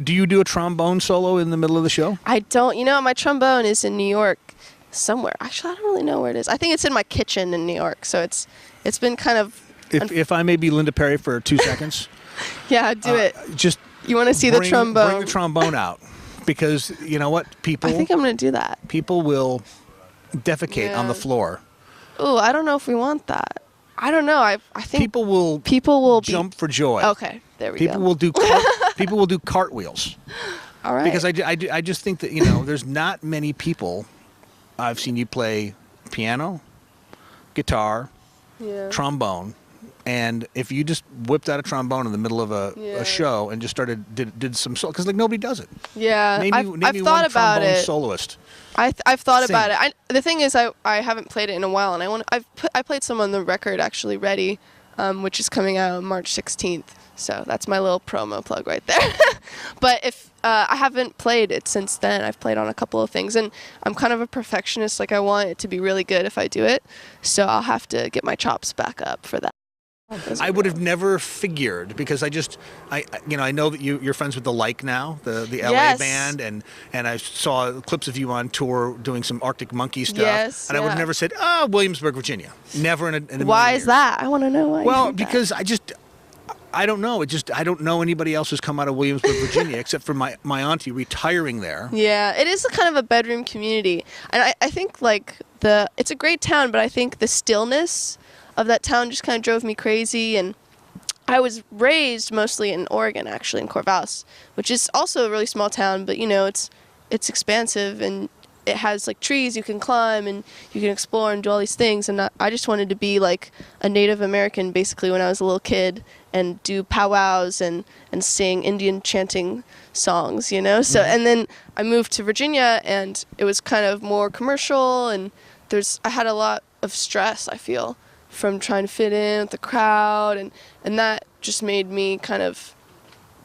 Do you do a trombone solo in the middle of the show? I don't. You know, my trombone is in New York somewhere. Actually, I don't really know where it is. I think it's in my kitchen in New York. So it's been kind of. If I may be Linda Perry for 2 seconds. Yeah, do it. Just. You want to see the trombone? Bring the trombone out, because you know what, people. I think I'm going to do that. People will defecate on the floor. Ooh, I don't know if we want that. I don't know. I think people will jump for joy. Okay, there we go. People will do cartwheels. All right. Because I just think that there's not many people. I've seen you play piano, guitar, trombone, and if you just whipped out a trombone in the middle of a show and just did some solo, because nobody does it. Yeah, I've thought about it. Soloist. I've thought about it. The thing is, I haven't played it in a while, and I played some on the record actually, Ready, which is coming out on March 16th. So that's my little promo plug right there. But if I haven't played it since then, I've played on a couple of things, and I'm kind of a perfectionist. Like I want it to be really good if I do it, so I'll have to get my chops back up for that. I would have never figured, because I know that you're friends with the Like now, the LA band, and I saw clips of you on tour doing some Arctic Monkey stuff. Yes, and I would have never said, Williamsburg, Virginia. Never in a Why million is that? I want to know why. Well, because I don't know. I don't know anybody else who's come out of Williamsburg, Virginia, except for my auntie retiring there. Yeah, it is a kind of a bedroom community, and I think it's a great town, but I think the stillness of that town just kind of drove me crazy. And I was raised mostly in Oregon, actually, in Corvallis, which is also a really small town, but it's expansive, and it has trees you can climb and you can explore and do all these things. And I just wanted to be like a Native American basically when I was a little kid, and do powwows and sing Indian chanting songs, So and then I moved to Virginia, and it was kind of more commercial, and I had a lot of stress, I feel, from trying to fit in with the crowd, and that just made me kind of,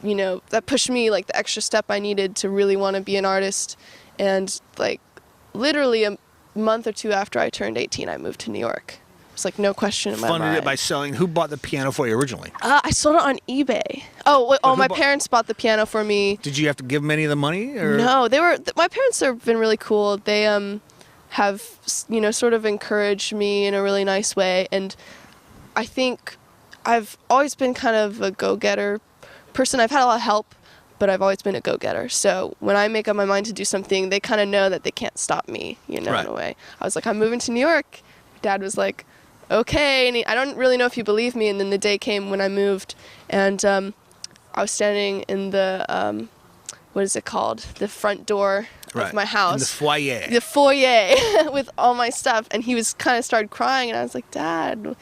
that pushed me the extra step I needed to really want to be an artist. And literally a month or two after I turned 18, I moved to New York. It's no question in my mind. Funded it by selling. Who bought the piano for you originally? I sold it on eBay. My parents bought the piano for me. Did you have to give them any of the money? Or? No, my parents have been really cool. They have sort of encouraged me in a really nice way, and I think I've always been kind of a go-getter person. I've had a lot of help, but I've always been a go-getter. So when I make up my mind to do something, they kind of know that they can't stop me, in a way. I was like, I'm moving to New York. Dad was like, okay, and I don't really know if he believed me. And then the day came when I moved, and I was standing in the what is it called? The front door of my house. In the foyer. The foyer with all my stuff. And he was kind of started crying, and I was like, Dad,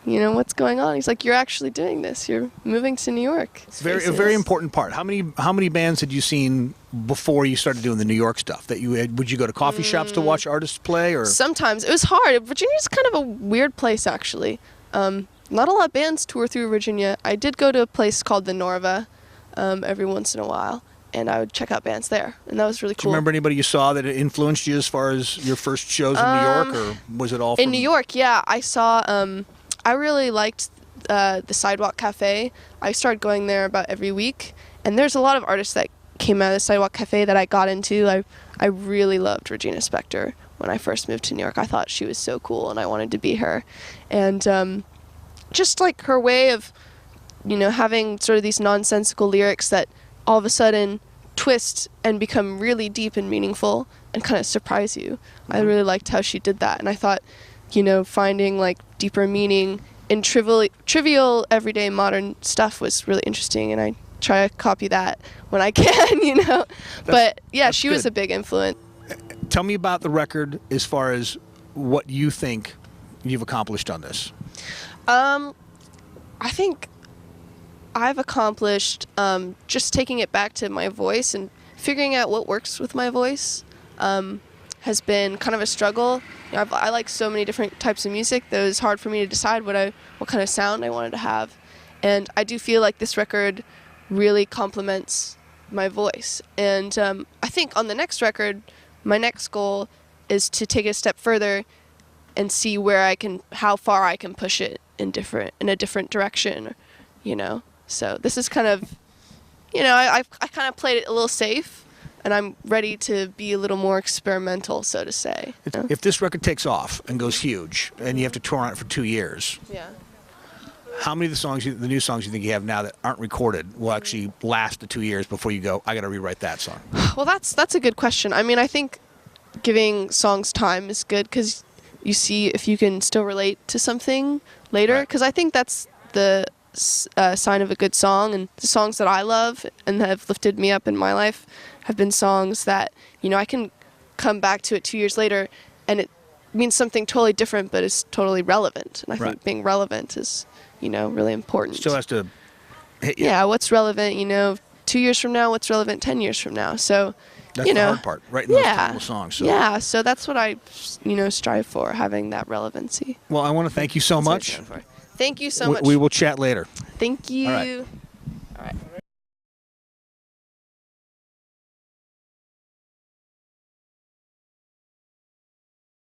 what's going on? He's like, you're actually doing this. You're moving to New York. A very important part. How many bands had you seen before you started doing the New York stuff? Would you go to coffee shops to watch artists play, or? Sometimes. It was hard. Virginia's kind of a weird place, actually. Not a lot of bands tour through Virginia. I did go to a place called the Norva every once in a while, and I would check out bands there, and that was really cool. Do you remember anybody you saw that influenced you as far as your first shows in New York, or was it all from... In New York, yeah. I saw, I really liked the Sidewalk Cafe. I started going there about every week, and there's a lot of artists that came out of the Sidewalk Cafe that I got into. I really loved Regina Spektor when I first moved to New York. I thought she was so cool, and I wanted to be her. And just her way of, having sort of these nonsensical lyrics that all of a sudden twist and become really deep and meaningful and kind of surprise you. Mm-hmm. I really liked how she did that, and I thought, finding deeper meaning in trivial everyday modern stuff was really interesting, and I try to copy that when I can, But yeah, she was a big influence. Tell me about the record as far as what you think you've accomplished on this. I think I've accomplished just taking it back to my voice and figuring out what works with my voice has been kind of a struggle. I like so many different types of music that it was hard for me to decide what kind of sound I wanted to have. And I do feel like this record really complements my voice. And I think on the next record, my next goal is to take it a step further and see how far I can push it in a different direction, So this is kind of you know, I kind of played it a little safe, and I'm ready to be a little more experimental, so to say. If this record takes off and goes huge, and you have to tour on it for 2 years, Yeah. how many of the songs, the new songs you think you have now that aren't recorded, will actually last the 2 years before you go, I got to rewrite that song? Well, that's a good question. I mean, I think giving songs time is good because you see if you can still relate to something later. Because I think that's the sign of a good song. And the songs that I love and have lifted me up in my life have been songs that, you know, I can come back to it 2 years later and it means something totally different, but it's totally relevant. And I think being relevant is, you know, really important. Still has to hit you. Yeah, what's relevant, you know, 2 years from now, what's relevant 10 years from now. So, that's you the know, hard part, writing those timeless songs. So. Yeah, so that's what I, you know, strive for, having that relevancy. Well, I want to thank you so much. Thank you so much. We will chat later. Thank you. All right.